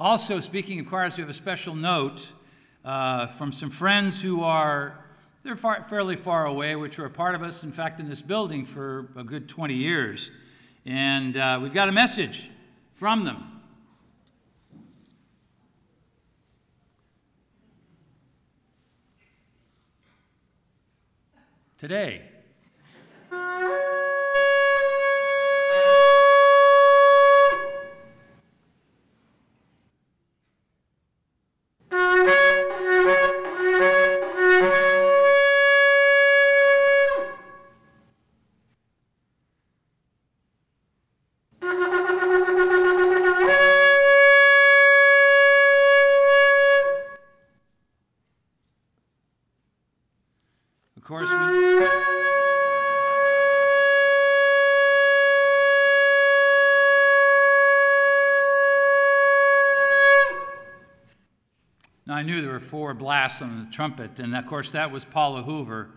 Also, speaking of choirs, we have a special note from some friends who they're fairly far away, which were a part of us, in fact, in this building for a good 20 years. And we've got a message from them. Today. Of course, now I knew there were 4 blasts on the trumpet, and of course that was Paula Hoover.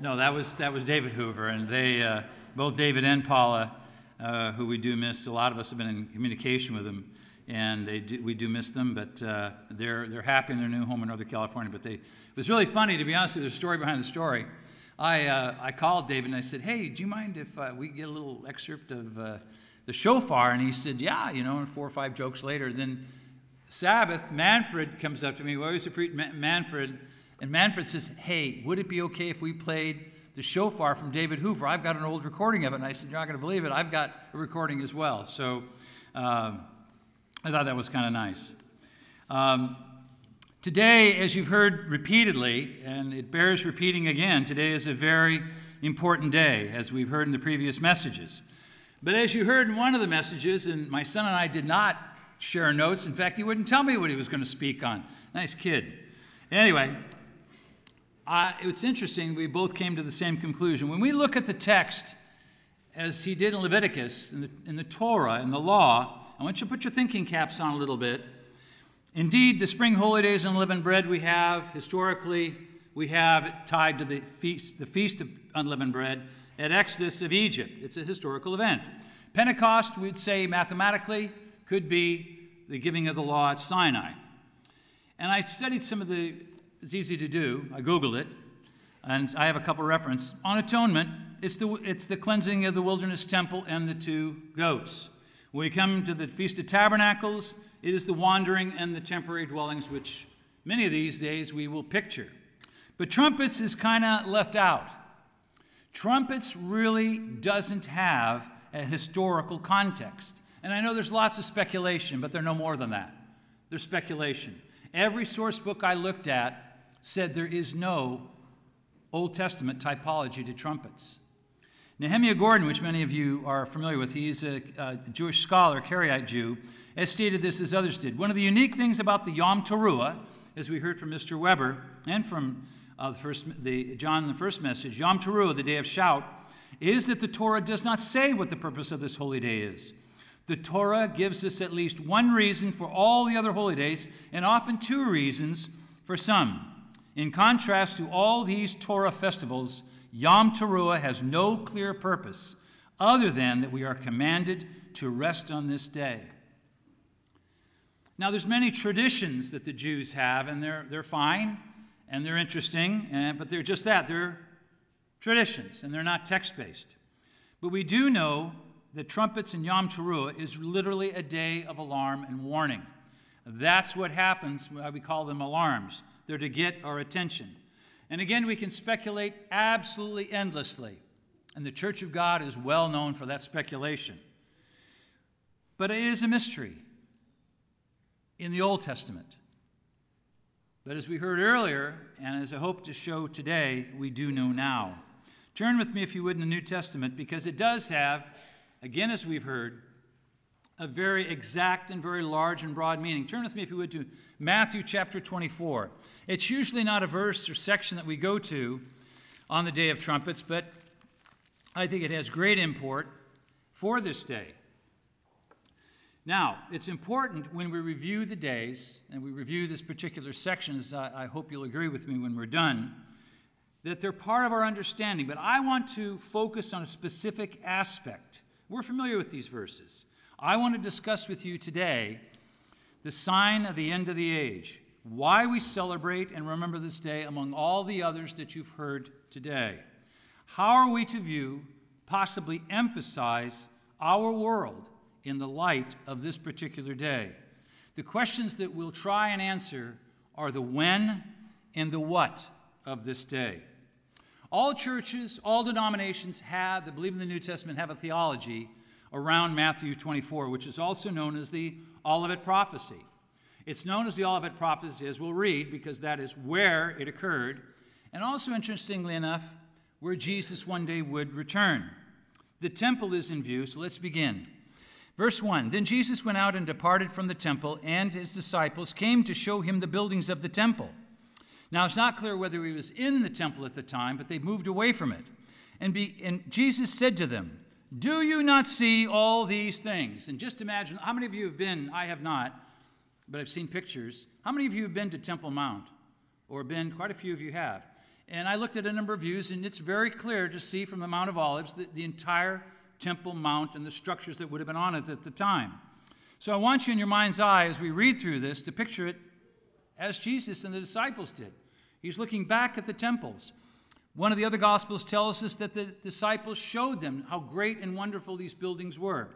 No, that was David Hoover, and they, both David and Paula, who we do miss. A lot of us have been in communication with them, and we do miss them, but they're happy in their new home in Northern California. But it was really funny, to be honest with you. There's a story behind the story. I called David and I said, "Hey, do you mind if we get a little excerpt of the shofar?" And he said, "Yeah," and 4 or 5 jokes later. Then Sabbath, Manfred comes up to me. We always greet Manfred, and Manfred says, "Hey, would it be okay if we played the shofar from David Hoover? I've got an old recording of it." And I said, "You're not going to believe it. I've got a recording as well." So I thought that was kind of nice. Today, as you've heard repeatedly, and it bears repeating again, today is a very important day, as we've heard in the previous messages. But as you heard in one of the messages, and my son and I did not share notes. In fact, he wouldn't tell me what he was going to speak on. Nice kid. Anyway, it's interesting. We both came to the same conclusion. When we look at the text, as he did in Leviticus, in the Torah, in the law, I want you to put your thinking caps on a little bit. Indeed, the spring holy days and unleavened bread we have, historically, we have it tied to the Feast of Unleavened Bread at Exodus of Egypt. It's a historical event. Pentecost, we'd say mathematically, could be the giving of the law at Sinai. And I studied some of it's easy to do, I Googled it, and I have a couple references. On atonement, it's the cleansing of the wilderness temple and the 2 goats. When we come to the Feast of Tabernacles, it is the wandering and the temporary dwellings, which many of these days we will picture. But trumpets is kind of left out. Trumpets really doesn't have a historical context. And I know there's lots of speculation, but they're no more than that. They're speculation. Every source book I looked at said there is no Old Testament typology to trumpets. Nehemiah Gordon, which many of you are familiar with, he's a Jewish scholar, Karaite Jew, has stated this as others did. One of the unique things about the Yom Teruah, as we heard from Mr. Weber and from John in the first message, Yom Teruah, the day of shout, is that the Torah does not say what the purpose of this holy day is. The Torah gives us at least one reason for all the other holy days, and often 2 reasons for some. In contrast to all these Torah festivals, Yom Teruah has no clear purpose other than that we are commanded to rest on this day. Now, there's many traditions that the Jews have, and they're fine, and they're interesting, but they're just that. They're traditions, and they're not text-based. But we do know that trumpets and Yom Teruah is literally a day of alarm and warning. That's what happens. We call them alarms. They're to get our attention. And again, we can speculate absolutely endlessly. And the Church of God is well known for that speculation. But it is a mystery in the Old Testament. But as we heard earlier, and as I hope to show today, we do know now. Turn with me, if you would, in the New Testament, because it does have, again, as we've heard, a very exact and very large and broad meaning. Turn with me, if you would, to Matthew chapter 24. It's usually not a verse or section that we go to on the Day of Trumpets, but I think it has great import for this day. Now, it's important when we review the days, and we review this particular section, as I hope you'll agree with me when we're done, that they're part of our understanding. But I want to focus on a specific aspect. We're familiar with these verses. I want to discuss with you today the sign of the end of the age, why we celebrate and remember this day among all the others that you've heard today. How are we to view, possibly emphasize, our world in the light of this particular day? The questions that we'll try and answer are the when and the what of this day. All churches, all denominations that believe in the New Testament have a theology around Matthew 24, which is also known as the Olivet Prophecy. It's known as the Olivet Prophecy, as we'll read, because that is where it occurred, and also, interestingly enough, where Jesus one day would return. The temple is in view, so let's begin. Verse 1, Then Jesus went out and departed from the temple, and his disciples came to show him the buildings of the temple. Now, it's not clear whether he was in the temple at the time, but they moved away from it. And Jesus said to them, Do you not see all these things? And just imagine, how many of you have been, I have not, but I've seen pictures. How many of you have been to Temple Mount? Or quite a few of you have. And I looked at a number of views, and it's very clear to see from the Mount of Olives the entire Temple Mount and the structures that would have been on it at the time. So I want you in your mind's eye, as we read through this, to picture it as Jesus and the disciples did. He's looking back at the temples. One of the other Gospels tells us that the disciples showed them how great and wonderful these buildings were.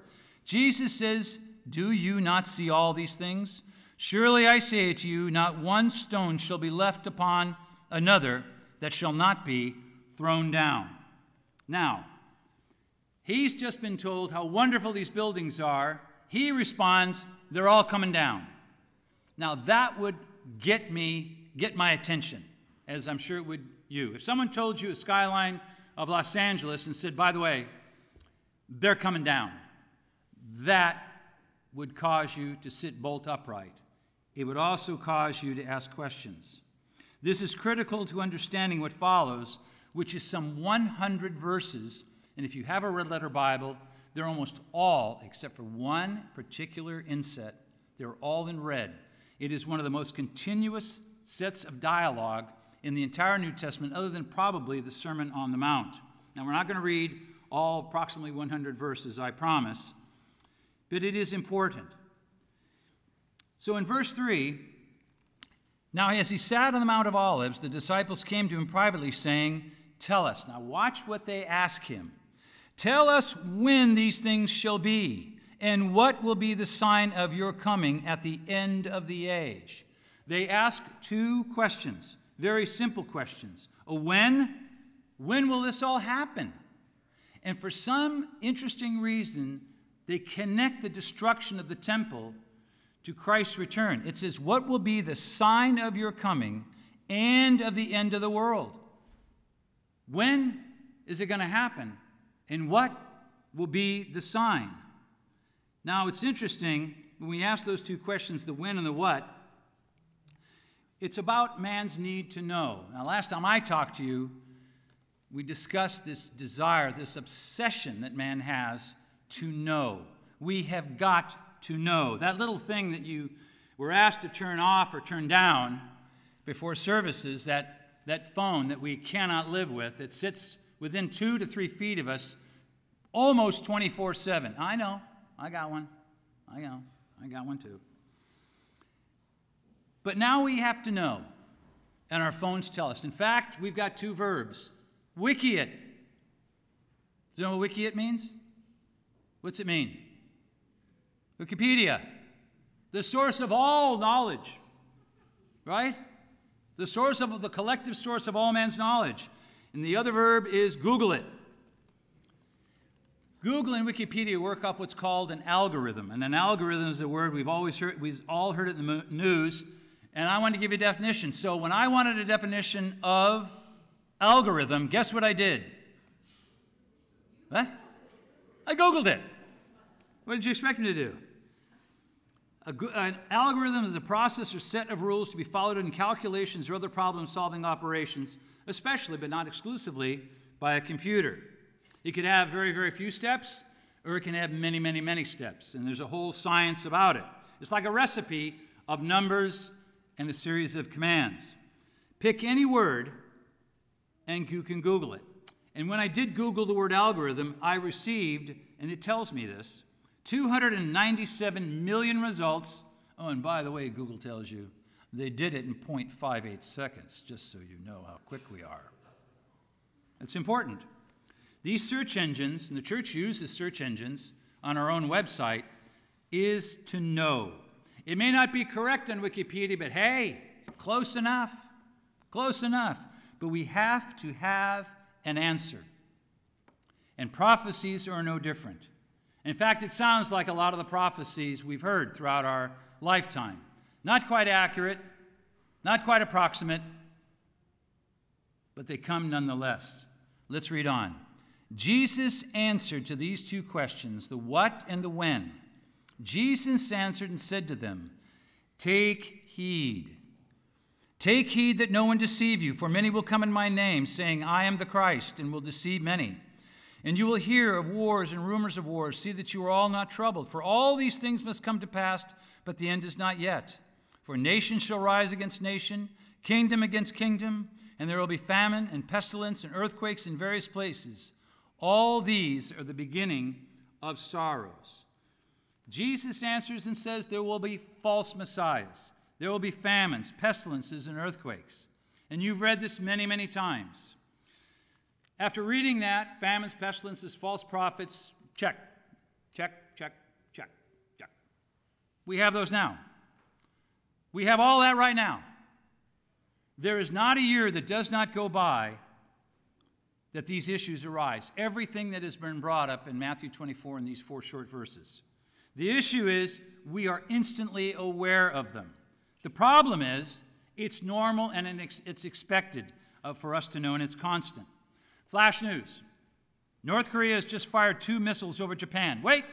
Jesus says, Do you not see all these things? Surely I say to you, not one stone shall be left upon another that shall not be thrown down. Now, he's just been told how wonderful these buildings are. He responds, They're all coming down. Now, that would get my attention, as I'm sure it would you. If someone told you a skyline of Los Angeles and said, by the way, they're coming down, that would cause you to sit bolt upright. It would also cause you to ask questions. This is critical to understanding what follows, which is some 100 verses. And if you have a red letter Bible, they're almost all, except for one particular inset, they're all in red. It is one of the most continuous sets of dialogue in the entire New Testament, other than probably the Sermon on the Mount. Now, we're not going to read all approximately 100 verses, I promise, but it is important. So in verse 3, Now as he sat on the Mount of Olives, the disciples came to him privately, saying, Tell us. Now watch what they ask him. Tell us when these things shall be, and what will be the sign of your coming at the end of the age. They ask two questions, very simple questions. When will this all happen? And for some interesting reason, they connect the destruction of the temple to Christ's return. It says, what will be the sign of your coming and of the end of the world? When is it going to happen? And what will be the sign? Now, it's interesting, when we ask those two questions, the when and the what, it's about man's need to know. Now, last time I talked to you, we discussed this desire, this obsession that man has to know. We have got to know. That little thing that you were asked to turn off or turn down before services, that phone that we cannot live with, that sits within 2 to 3 feet of us almost 24/7. I know. I got one. I know. I got one too. But now we have to know, and our phones tell us. In fact, we've got two verbs. Wiki it. Do you know what wiki it means? What's it mean? Wikipedia. The source of all knowledge. Right? The collective source of all man's knowledge. And the other verb is Google it. Google and Wikipedia work off what's called an algorithm. And an algorithm is a word we've all heard it in the news. And I wanted to give you a definition. So when I wanted a definition of algorithm, guess what I did? What? I Googled it. What did you expect me to do? An algorithm is a process or set of rules to be followed in calculations or other problem-solving operations, especially but not exclusively by a computer. It could have very, very few steps, or it can have many, many, many steps. And there's a whole science about it. It's like a recipe of numbers and a series of commands. Pick any word, and you can Google it. And when I did Google the word algorithm, I received, and it tells me this, 297 million results Oh, and by the way, Google tells you they did it in 0.58 seconds, just so you know how quick we are. It's important. These search engines, and the church uses search engines on our own website, is to know. It may not be correct on Wikipedia, but hey, close enough. Close enough. But we have to have an answer. And prophecies are no different. In fact, it sounds like a lot of the prophecies we've heard throughout our lifetime. Not quite accurate, not quite approximate, but they come nonetheless. Let's read on. Jesus answered to these two questions, the what and the when. Jesus answered and said to them, take heed. Take heed that no one deceive you, for many will come in my name, saying, I am the Christ, and will deceive many. And you will hear of wars and rumors of wars. See that you are all not troubled. For all these things must come to pass, but the end is not yet. For nation shall rise against nation, kingdom against kingdom, and there will be famine and pestilence and earthquakes in various places. All these are the beginning of sorrows. Jesus answers and says there will be false messiahs. There will be famines, pestilences, and earthquakes. And you've read this many, many times. After reading that, famines, pestilences, false prophets, check, check, check, check, check. We have those now. We have all that right now. There is not a year that does not go by that these issues arise. Everything that has been brought up in Matthew 24 in these 4 short verses. The issue is we are instantly aware of them. The problem is it's normal and it's expected for us to know, and it's constant. Flash news. North Korea has just fired 2 missiles over Japan. Wait!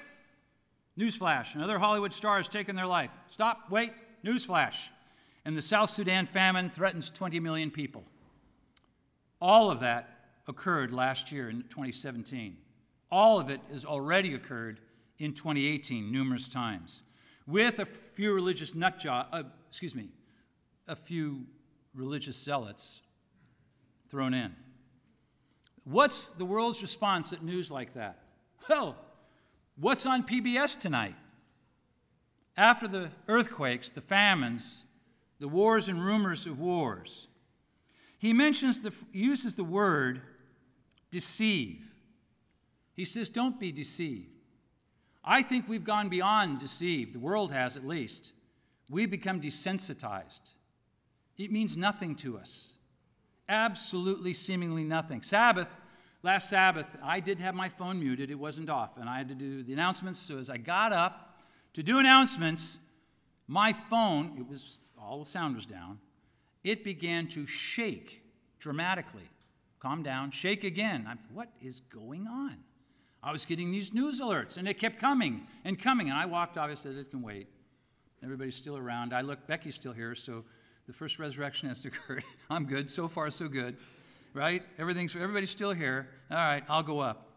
Newsflash. Another Hollywood star has taken their life. Stop. Wait. Newsflash. And the South Sudan famine threatens 20 million people. All of that occurred last year in 2017. All of it has already occurred in 2018 numerous times, with a few religious a few religious zealots thrown in. What's the world's response at news like that? Well, what's on PBS tonight? After the earthquakes, the famines, the wars and rumors of wars, he uses the word deceive. He says, don't be deceived. I think we've gone beyond deceived. The world has, at least. We've become desensitized. It means nothing to us. Absolutely, seemingly nothing. Last Sabbath, I did have my phone muted. It wasn't off, and I had to do the announcements. So as I got up to do announcements, my phone, all the sound was down. It began to shake dramatically. Calm down, shake again. What is going on? I was getting these news alerts, and it kept coming and coming. And I walked off. I said, it can wait. Everybody's still around. I looked, Becky's still here, so the first resurrection has occurred. I'm good. So far, so good. Right? Everybody's still here. All right, I'll go up.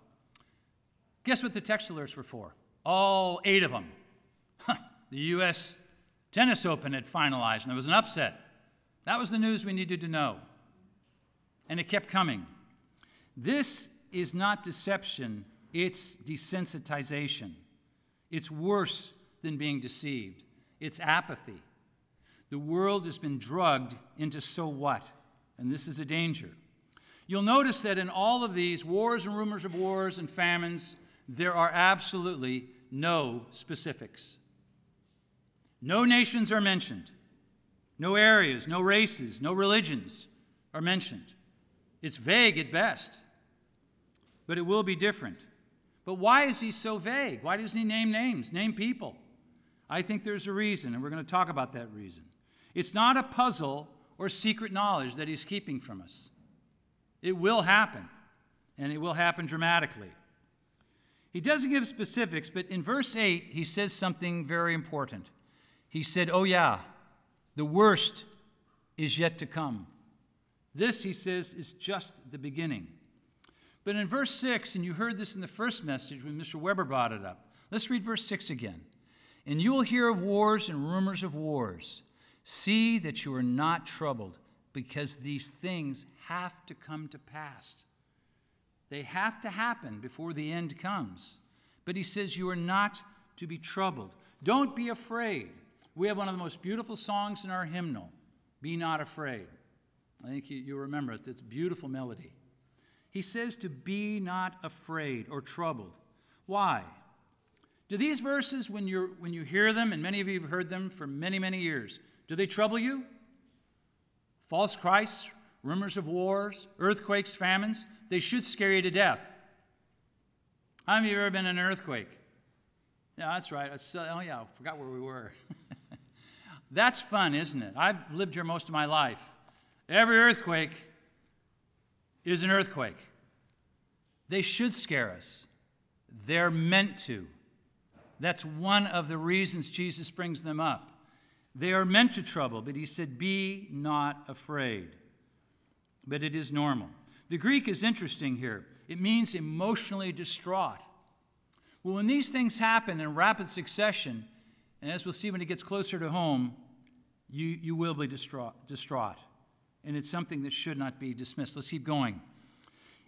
Guess what the text alerts were for? All 8 of them. The U.S. Tennis Open had finalized, and there was an upset. That was the news we needed to know. And it kept coming. This is not deception. It's desensitization. It's worse than being deceived. It's apathy. The world has been drugged into so what? And this is a danger. You'll notice that in all of these wars and rumors of wars and famines, there are absolutely no specifics. No nations are mentioned. No areas, no races, no religions are mentioned. It's vague at best, but it will be different. But why is he so vague? Why doesn't he name names, name people? I think there's a reason, and we're going to talk about that reason. It's not a puzzle or secret knowledge that he's keeping from us. It will happen, and it will happen dramatically. He doesn't give specifics, but in verse 8, he says something very important. He said, oh yeah, the worst is yet to come. This, he says, is just the beginning. But in verse 6, and you heard this in the first message when Mr. Weber brought it up. Let's read verse 6 again. And you will hear of wars and rumors of wars. See that you are not troubled, because these things have to come to pass. They have to happen before the end comes. But he says you are not to be troubled. Don't be afraid. We have one of the most beautiful songs in our hymnal, Be Not Afraid. I think you'll remember it. It's a beautiful melody. He says to be not afraid or troubled. Why? Do these verses, when you hear them, and many of you have heard them for many, many years, do they trouble you? False Christs, rumors of wars, earthquakes, famines, they should scare you to death. How many of you have ever been in an earthquake? Yeah, that's right. Oh, yeah, I forgot where we were. That's fun, isn't it? I've lived here most of my life. Every earthquake is an earthquake. They should scare us. They're meant to. That's one of the reasons Jesus brings them up. They are meant to trouble, but he said, be not afraid. But it is normal. The Greek is interesting here. It means emotionally distraught. Well, when these things happen in rapid succession, and as we'll see when it gets closer to home, you will be distraught. And it's something that should not be dismissed. Let's keep going.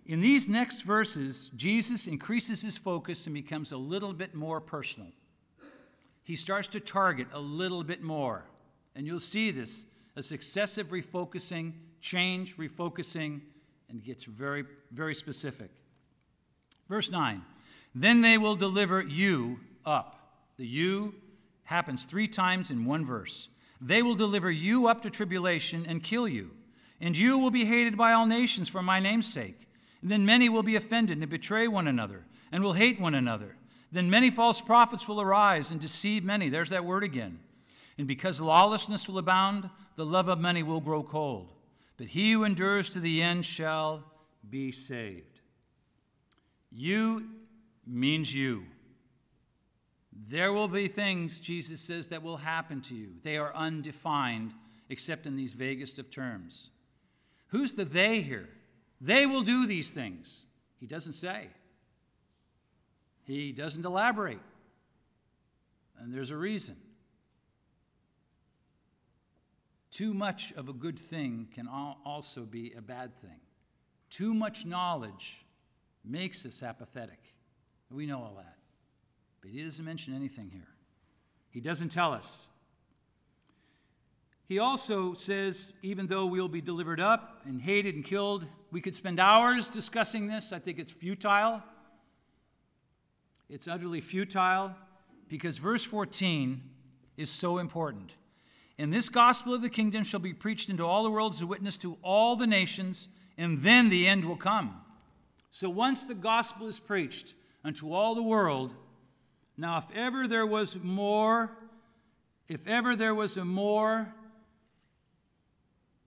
In these next verses, Jesus increases his focus and becomes a little bit more personal. He starts to target a little bit more. And you'll see this, a successive refocusing, change, refocusing, and gets very, very specific. Verse 9, then they will deliver you up. The you happens 3 times in one verse. They will deliver you up to tribulation and kill you. And you will be hated by all nations for my name's sake. And then many will be offended and betray one another and will hate one another. Then many false prophets will arise and deceive many. There's that word again. And because lawlessness will abound, the love of many will grow cold. But he who endures to the end shall be saved. You means you. There will be things, Jesus says, that will happen to you. They are undefined, except in these vaguest of terms. Who's the they here? They will do these things. He doesn't say. He doesn't elaborate. And there's a reason. Too much of a good thing can also be a bad thing. Too much knowledge makes us apathetic. We know all that. But he doesn't mention anything here. He doesn't tell us. He also says, even though we'll be delivered up and hated and killed, we could spend hours discussing this. I think it's futile. It's utterly futile because verse 14 is so important. And this gospel of the kingdom shall be preached into all the world as a witness to all the nations, and then the end will come. So once the gospel is preached unto all the world, now if ever there was a more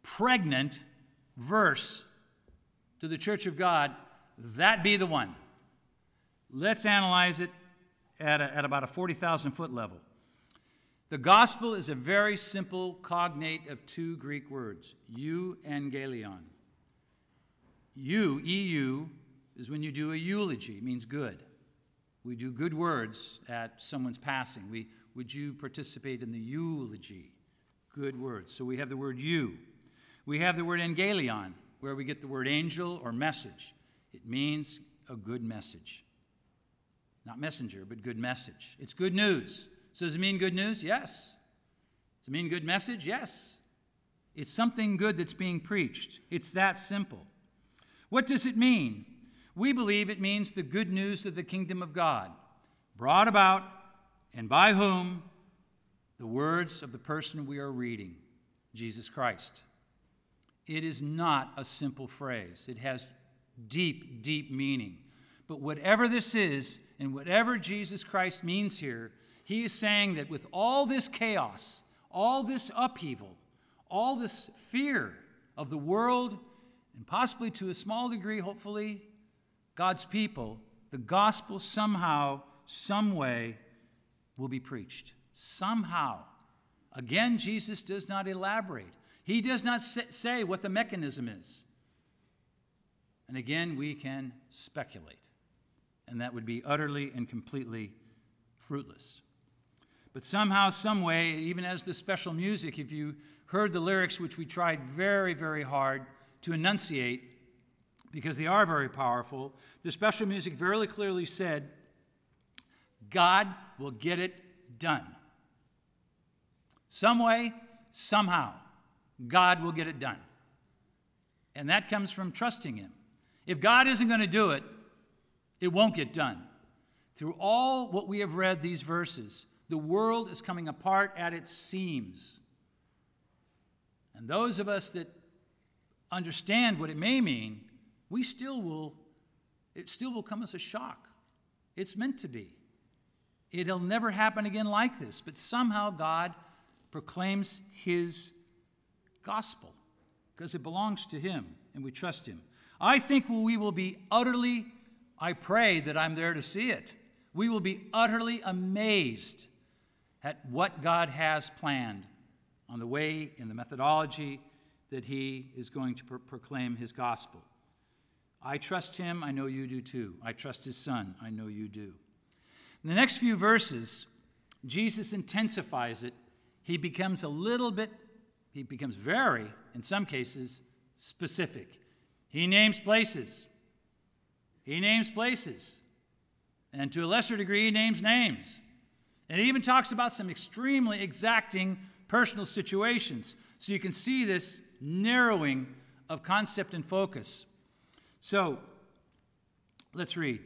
pregnant verse to the church of God, that be the one. Let's analyze it at about a 40,000-foot level. The gospel is a very simple cognate of 2 Greek words, euangelion. EU, is when you do a eulogy. It means good. We do good words at someone's passing. Would you participate in the eulogy? Good words. So we have the word you. We have the word angelion, where we get the word angel or message. It means a good message. Not messenger, but good message. It's good news. So does it mean good news? Yes. Does it mean good message? Yes. It's something good that's being preached. It's that simple. What does it mean? We believe it means the good news of the kingdom of God, brought about and by whom? The words of the person we are reading, Jesus Christ. It is not a simple phrase. It has deep, deep meaning. But whatever this is, and whatever Jesus Christ means here, he is saying that with all this chaos, all this upheaval, all this fear of the world, and possibly to a small degree, hopefully, God's people, the gospel somehow, some way, will be preached. Somehow. Again, Jesus does not elaborate. He does not say what the mechanism is. And again, we can speculate. And that would be utterly and completely fruitless. But somehow, some way, even as the special music, if you heard the lyrics, which we tried very, very hard to enunciate, because they are very powerful, the special music very clearly said, God will get it done. Some way, somehow, God will get it done. And that comes from trusting him. If God isn't going to do it, it won't get done. Through all what we have read these verses, the world is coming apart at its seams. And those of us that understand what it may mean, it still will come as a shock. It's meant to be. It'll never happen again like this. But somehow God proclaims his gospel because it belongs to him and we trust him. I think we will be utterly, I pray that I'm there to see it. We will be utterly amazed at what God has planned on the way and the methodology that he is going to proclaim his gospel. I trust him. I know you do too. I trust his son. I know you do. In the next few verses, Jesus intensifies it. He becomes very, in some cases, specific. He names places. He names places. And to a lesser degree, he names names. And he even talks about some extremely exacting personal situations. So you can see this narrowing of concept and focus. So, let's read.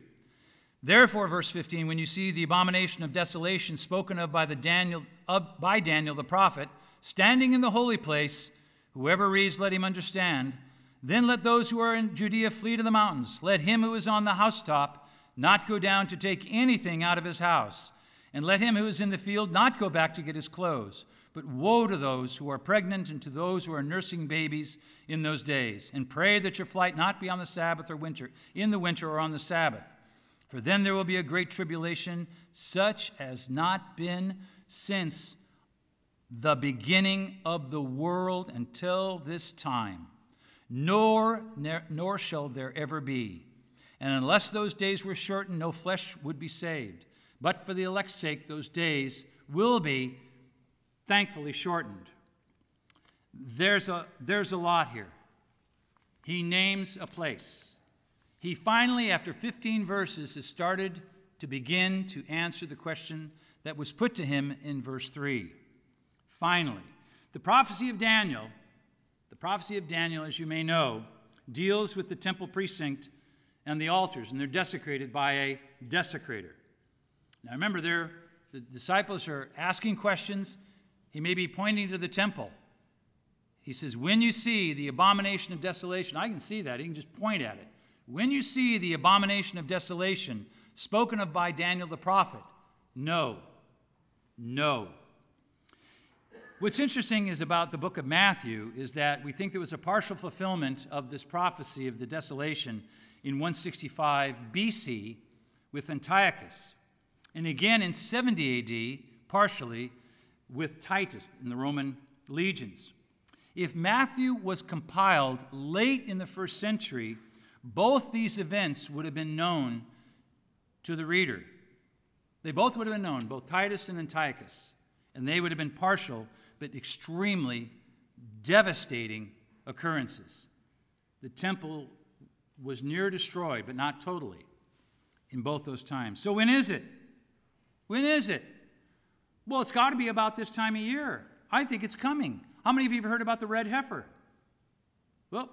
Therefore, verse 15, when you see the abomination of desolation spoken of by Daniel the prophet, standing in the holy place, whoever reads, let him understand. Then let those who are in Judea flee to the mountains. Let him who is on the housetop not go down to take anything out of his house. And let him who is in the field not go back to get his clothes. But woe to those who are pregnant and to those who are nursing babies in those days. And pray that your flight not be on the Sabbath or winter, in the winter or on the Sabbath. For then there will be a great tribulation, such as not been since the beginning of the world until this time, nor shall there ever be. And unless those days were shortened, no flesh would be saved. But for the elect's sake, those days will be thankfully shortened. There's a lot here. He names a place. He finally, after 15 verses, has started to begin to answer the question that was put to him in verse 3. Finally, the prophecy of Daniel, as you may know, deals with the temple precinct and the altars, and they're desecrated by a desecrator. Now remember, the disciples are asking questions. He may be pointing to the temple. He says, when you see the abomination of desolation, I can see that. He can just point at it. When you see the abomination of desolation spoken of by Daniel the prophet, no. What's interesting is about the book of Matthew is that we think there was a partial fulfillment of this prophecy of the desolation in 165 BC with Antiochus. And again in 70 AD, partially, with Titus and the Roman legions. If Matthew was compiled late in the first century, both these events would have been known to the reader. They both would have been known, both Titus and Antiochus, and they would have been partial but extremely devastating occurrences. The temple was near destroyed, but not totally, in both those times. So when is it? When is it? Well, it's got to be about this time of year. I think it's coming. How many of you have heard about the red heifer? Well,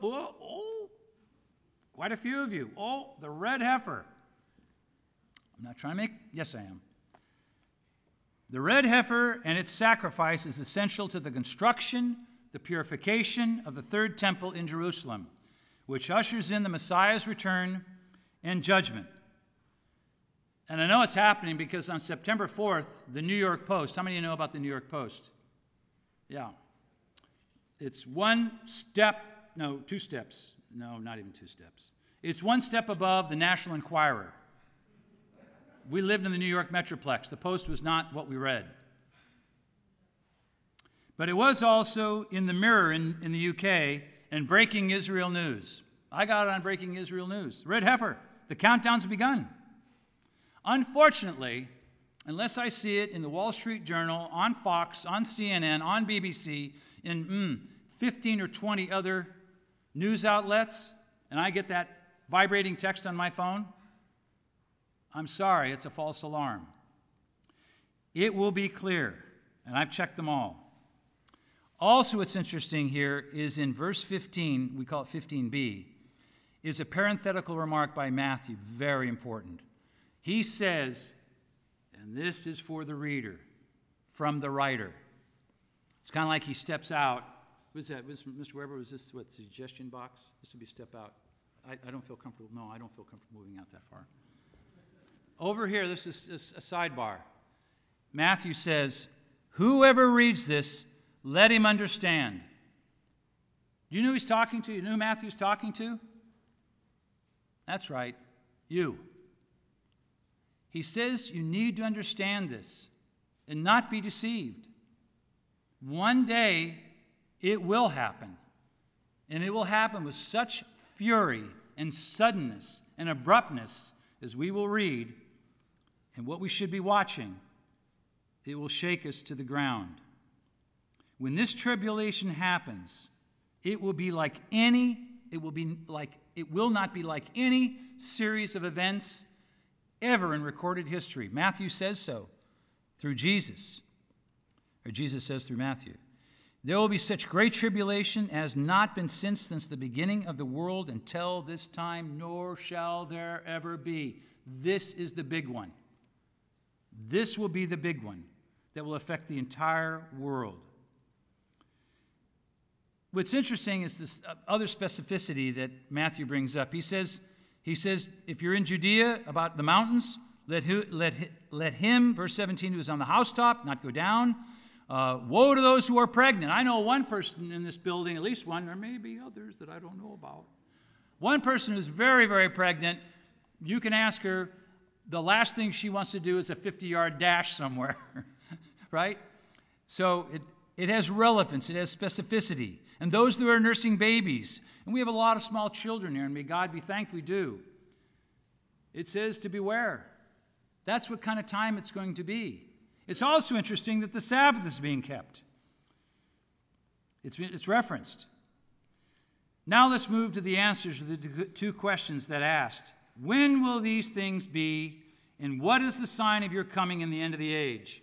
quite a few of you. Oh, the red heifer. I'm not trying to make... Yes, I am. The red heifer and its sacrifice is essential to the construction, the purification of the third temple in Jerusalem, which ushers in the Messiah's return and judgment. And I know it's happening because on September 4th, the New York Post, how many of you know about the New York Post? Yeah. It's two steps. No, not even 2 steps. It's one step above the National Enquirer. We lived in the New York Metroplex. The Post was not what we read. But it was also in the Mirror in the UK and Breaking Israel News. I got it on Breaking Israel News. Red heifer, the countdown's begun. Unfortunately, unless I see it in the Wall Street Journal, on Fox, on CNN, on BBC, in 15 or 20 other news outlets, and I get that vibrating text on my phone, I'm sorry, it's a false alarm. It will be clear, and I've checked them all, Also, what's interesting here is in verse 15, we call it 15b, is a parenthetical remark by Matthew, very important. He says, and this is for the reader, from the writer. It's kind of like he steps out. Was that, Mr. Weber, was this what, suggestion box? This would be step out. I don't feel comfortable. No, I don't feel comfortable moving out that far. Over here, this is a sidebar. Matthew says, whoever reads this, let him understand. Do you know who he's talking to? You know who Matthew's talking to? That's right, you. He says you need to understand this and not be deceived. One day, it will happen. And it will happen with such fury and suddenness and abruptness, as we will read, and what we should be watching, it will shake us to the ground. When this tribulation happens, it will not be like any series of events ever in recorded history. Matthew says so through Jesus, or Jesus says through Matthew. There will be such great tribulation as not been since the beginning of the world until this time, nor shall there ever be. This is the big one. This will be the big one that will affect the entire world. What's interesting is this other specificity that Matthew brings up. He says, if you're in Judea about the mountains, let him, verse 17, who is on the housetop, not go down. Woe to those who are pregnant. I know one person in this building, at least one, or maybe others that I don't know about. One person who's very, very pregnant. You can ask her, the last thing she wants to do is a 50-yard dash somewhere, right? So it has relevance. It has specificity. And those that are nursing babies, and we have a lot of small children here, and may God be thanked we do. It says to beware. That's what kind of time it's going to be. It's also interesting that the Sabbath is being kept. It's referenced. Now let's move to the answers to the two questions that asked. When will these things be, and what is the sign of your coming in the end of the age?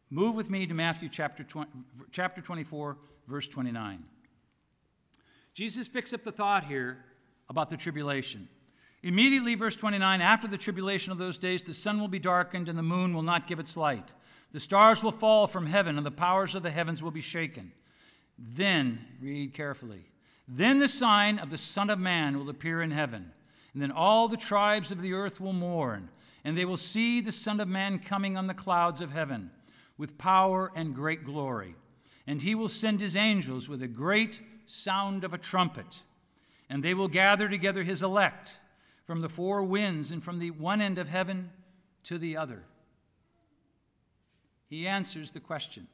Move with me to Matthew chapter 24, verse 29. Jesus picks up the thought here about the tribulation. Immediately, verse 29, after the tribulation of those days, the sun will be darkened and the moon will not give its light. The stars will fall from heaven and the powers of the heavens will be shaken. Then, read carefully, then the sign of the Son of Man will appear in heaven. And then all the tribes of the earth will mourn, and they will see the Son of Man coming on the clouds of heaven with power and great glory. And he will send his angels with a great sound of a trumpet, and they will gather together his elect from the four winds and from the one end of heaven to the other. He answers the question.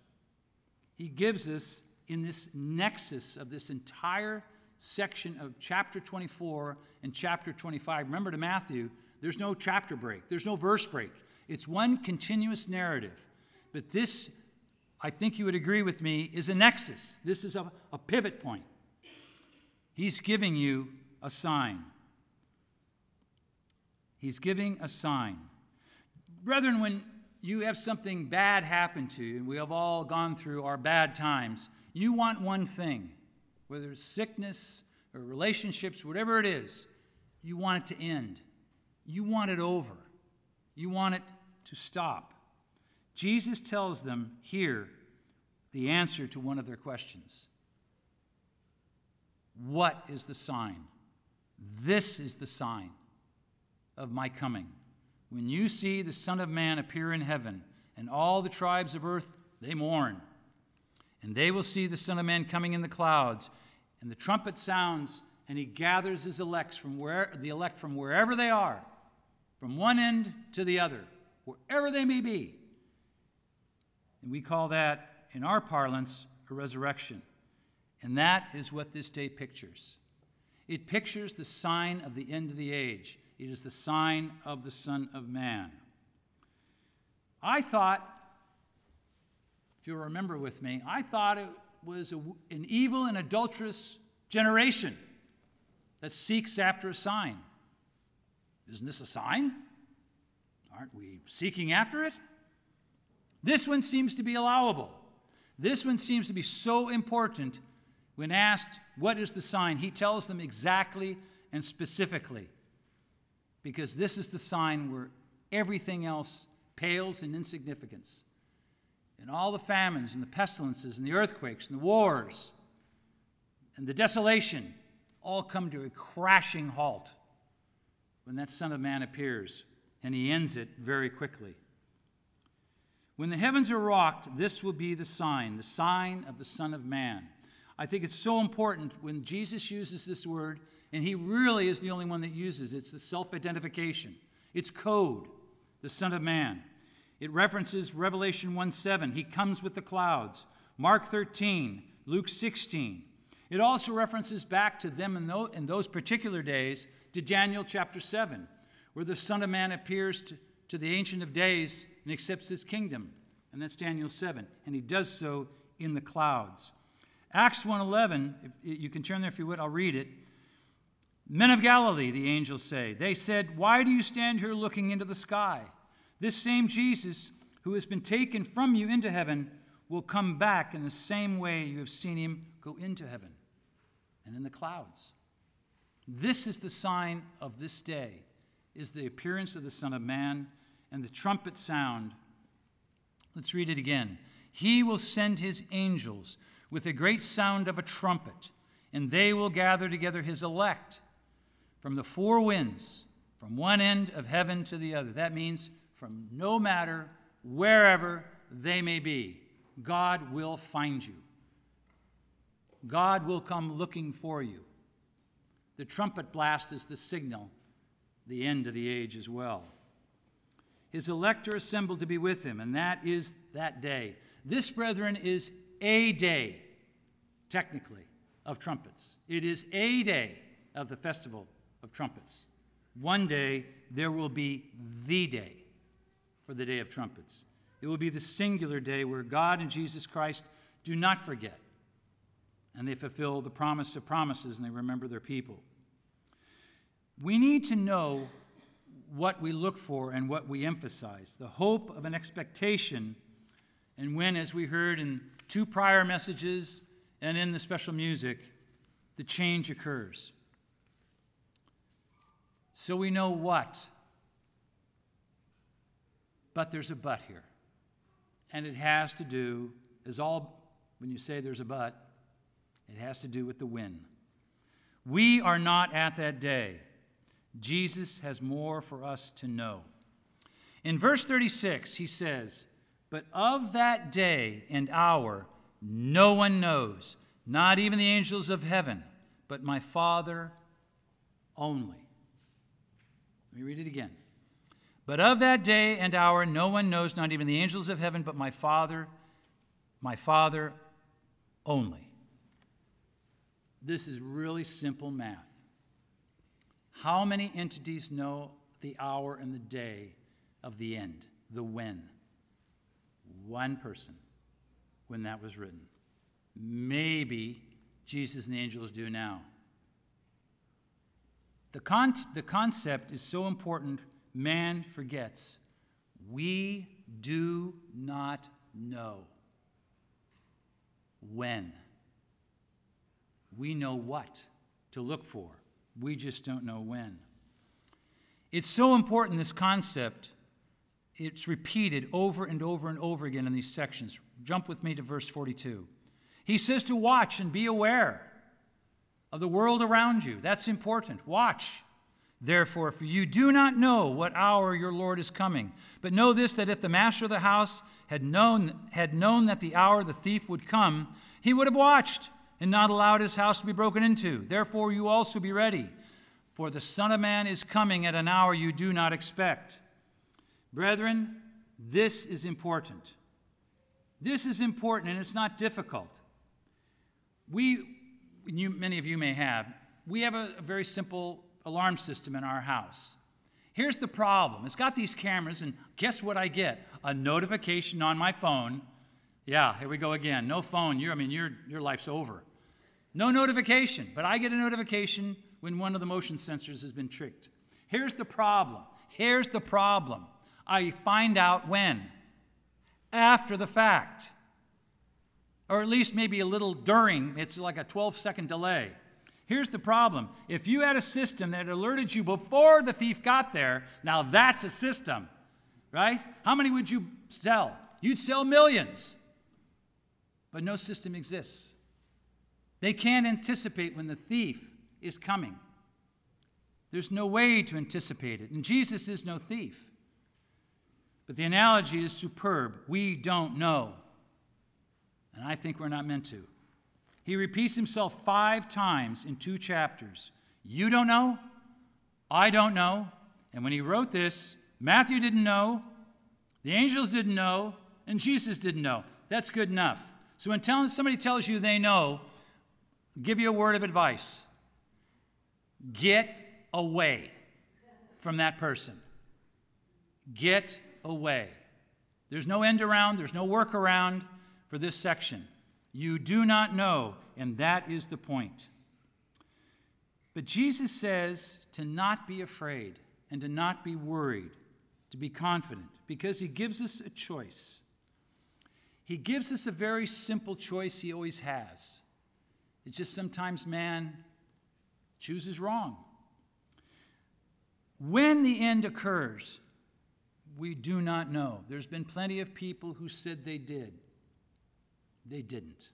He gives us, in this nexus of this entire section of chapter 24 and chapter 25, remember to Matthew, there's no chapter break, there's no verse break. It's one continuous narrative. But this, I think you would agree with me, is a nexus. This is a pivot point. He's giving you a sign. He's giving a sign. Brethren, when you have something bad happen to you, and we have all gone through our bad times, you want one thing, whether it's sickness or relationships, whatever it is, you want it to end. You want it over. You want it to stop. Jesus tells them here the answer to one of their questions. What is the sign? This is the sign of my coming. When you see the Son of Man appear in heaven, and all the tribes of earth, they mourn. And they will see the Son of Man coming in the clouds, and the trumpet sounds, and he gathers his elect from wherever they are, from one end to the other, wherever they may be. And we call that, in our parlance, a resurrection. And that is what this day pictures. It pictures the sign of the end of the age. It is the sign of the Son of Man. I thought, if you'll remember with me, I thought it was an evil and adulterous generation that seeks after a sign. Isn't this a sign? Aren't we seeking after it? This one seems to be allowable. This one seems to be so important. When asked, what is the sign? He tells them exactly and specifically, because this is the sign where everything else pales in insignificance. And all the famines and the pestilences and the earthquakes and the wars and the desolation all come to a crashing halt when that Son of Man appears, and he ends it very quickly. When the heavens are rocked, this will be the sign of the Son of Man. I think it's so important when Jesus uses this word, and he really is the only one that uses it. It's the self-identification. It's code, the Son of Man. It references Revelation 1:7. He comes with the clouds. Mark 13, Luke 16. It also references back to them in those particular days to Daniel chapter 7, where the Son of Man appears to the Ancient of Days and accepts his kingdom. And that's Daniel 7. And he does so in the clouds. Acts 1:11, you can turn there if you would, I'll read it. Men of Galilee, the angels say, they said, why do you stand here looking into the sky? This same Jesus who has been taken from you into heaven will come back in the same way you have seen him go into heaven and in the clouds. This is the sign of this day, is the appearance of the Son of Man and the trumpet sound. Let's read it again. He will send his angels with a great sound of a trumpet, and they will gather together his elect from the four winds, from one end of heaven to the other. That means from no matter wherever they may be, God will find you. God will come looking for you. The trumpet blast is the signal, the end of the age as well. His elect are assembled to be with him, and that is that day. This, brethren, is a day, technically, of trumpets. It is a day of the festival of trumpets. One day, there will be the day for the day of trumpets. It will be the singular day where God and Jesus Christ do not forget, and they fulfill the promise of promises, and they remember their people. We need to know what we look for and what we emphasize, the hope of an expectation, and when, as we heard in 2 prior messages and in the special music, the change occurs. So we know what, but there's a but here. And it has to do, when you say there's a but, it has to do with the when. We are not at that day. Jesus has more for us to know. In verse 36, he says, but of that day and hour no one knows, not even the angels of heaven, but my Father only. Let me read it again. But of that day and hour no one knows, not even the angels of heaven, but my Father only. This is really simple math. How many entities know the hour and the day of the end, the when? One person, when that was written. Maybe Jesus and the angels do now. The concept is so important, man forgets. We do not know when. We know what to look for. We just don't know when. It's so important, this concept. It's repeated over and over and over again in these sections. Jump with me to verse 42. He says to watch and be aware of the world around you. That's important. Watch. Therefore, for you do not know what hour your Lord is coming. But know this, that if the master of the house had known that the hour the thief would come, he would have watched and not allowed his house to be broken into. Therefore, you also be ready, for the Son of Man is coming at an hour you do not expect. Brethren, this is important. This is important, and it's not difficult. Many of you may have, we have a very simple alarm system in our house. Here's the problem. It's got these cameras, and guess what I get? A notification on my phone. Yeah, here we go again. No phone. Your life's over. No notification, but I get a notification when one of the motion sensors has been tricked. Here's the problem. Here's the problem. I find out when? After the fact. or at least maybe a little during. It's like a 12-second delay. Here's the problem. If you had a system that alerted you before the thief got there, now that's a system, right? How many would you sell? You'd sell millions. But no system exists. They can't anticipate when the thief is coming. There's no way to anticipate it. And Jesus is no thief. But the analogy is superb. We don't know. And I think we're not meant to. He repeats himself 5 times in 2 chapters. You don't know. I don't know. And when he wrote this, Matthew didn't know, the angels didn't know, and Jesus didn't know. That's good enough. So when somebody tells you they know, I'll give you a word of advice. Get away from that person. Get away. There's no end around, there's no workaround for this section. You do not know, and that is the point. But Jesus says to not be afraid and to not be worried, to be confident, because he gives us a choice. He gives us a very simple choice he always has. It's just sometimes man chooses wrong. When the end occurs, we do not know. There's been plenty of people who said they did. They didn't.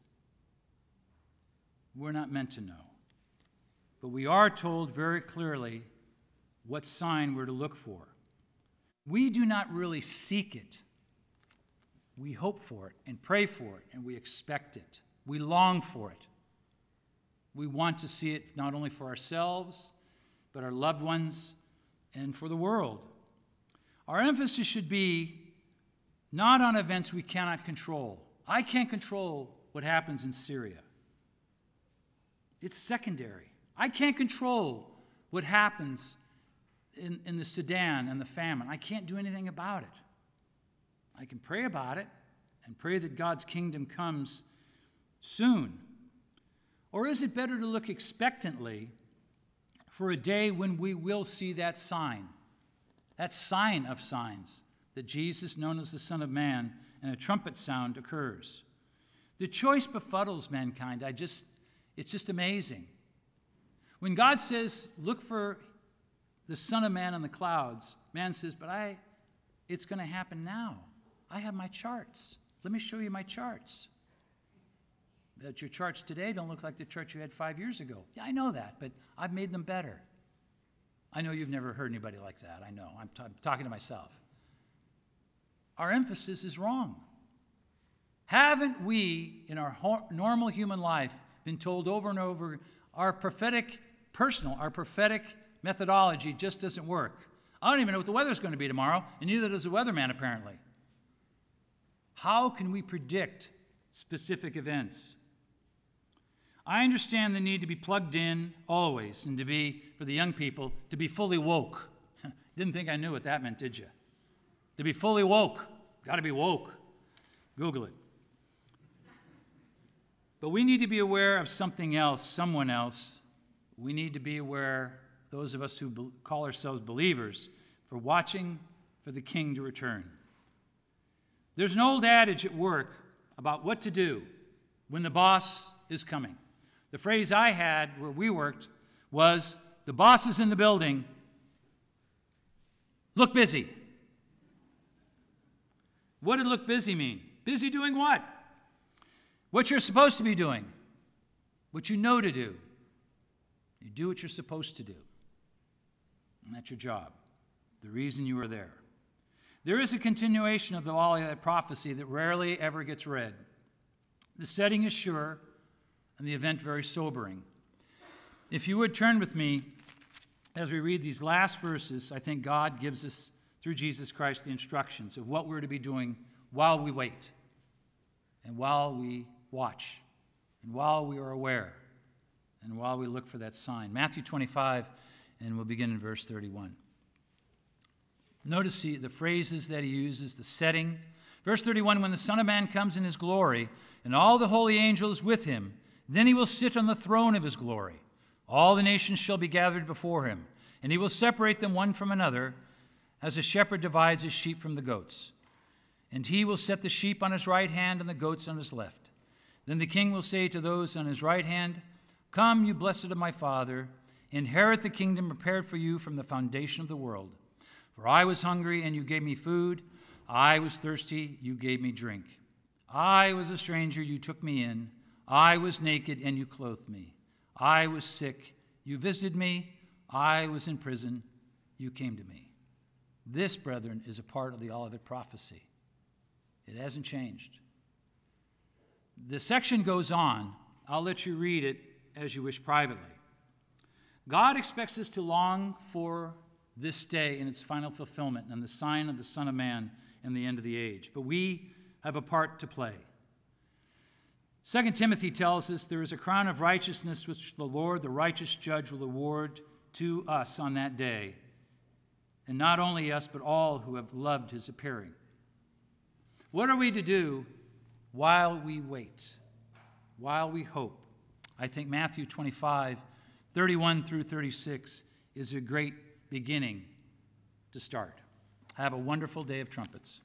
We're not meant to know. But we are told very clearly what sign we're to look for. We do not really seek it. We hope for it and pray for it and we expect it. We long for it. We want to see it not only for ourselves, but our loved ones and for the world. Our emphasis should be not on events we cannot control. I can't control what happens in Syria. It's secondary. I can't control what happens in the Sudan and the famine. I can't do anything about it. I can pray about it and pray that God's kingdom comes soon. Or is it better to look expectantly for a day when we will see that sign of signs, that Jesus, known as the Son of Man, and a trumpet sound occurs? The choice befuddles mankind. It's just amazing. When God says, look for the Son of Man in the clouds, man says, but it's going to happen now. I have my charts. Let me show you my charts. But your charts today don't look like the charts you had 5 years ago. Yeah, I know that, but I've made them better. I know you've never heard anybody like that. I know. I'm talking to myself. Our emphasis is wrong. Haven't we, in our normal human life, been told over and over, our prophetic methodology just doesn't work? I don't even know what the weather's going to be tomorrow, and neither does the weatherman, apparently. How can we predict specific events? I understand the need to be plugged in always, and for the young people, to be fully woke. Didn't think I knew what that meant, did you? To be fully woke. Got to be woke. Google it. But we need to be aware of something else, someone else. We need to be aware, those of us who call ourselves believers, for watching for the King to return. There's an old adage at work about what to do when the boss is coming. The phrase I had where we worked was, the boss is in the building, look busy. What did look busy mean? Busy doing what? What you're supposed to be doing. What you know to do. You do what you're supposed to do. And that's your job. The reason you are there. There is a continuation of the Olivet prophecy that rarely ever gets read. The setting is sure, and the event very sobering. If you would turn with me as we read these last verses, I think God gives us, through Jesus Christ, the instructions of what we're to be doing while we wait, and while we watch, and while we are aware, and while we look for that sign. Matthew 25, and we'll begin in verse 31. Notice the phrases that he uses, the setting. Verse 31, when the Son of Man comes in his glory, and all the holy angels with him, then he will sit on the throne of his glory. All the nations shall be gathered before him, and he will separate them one from another, as a shepherd divides his sheep from the goats. And he will set the sheep on his right hand and the goats on his left. Then the king will say to those on his right hand, 'Come, you blessed of my Father, inherit the kingdom prepared for you from the foundation of the world. For I was hungry, and you gave me food. I was thirsty, you gave me drink. I was a stranger, you took me in. I was naked, and you clothed me. I was sick, you visited me. I was in prison, you came to me.'" This, brethren, is a part of the Olivet prophecy. It hasn't changed. The section goes on. I'll let you read it as you wish privately. God expects us to long for this day in its final fulfillment and the sign of the Son of Man and the end of the age. But we have a part to play. 2 Timothy tells us there is a crown of righteousness which the Lord, the righteous judge, will award to us on that day. And not only us, but all who have loved his appearing. What are we to do while we wait, while we hope? I think Matthew 25, 31 through 36 is a great beginning to start. Have a wonderful day of trumpets.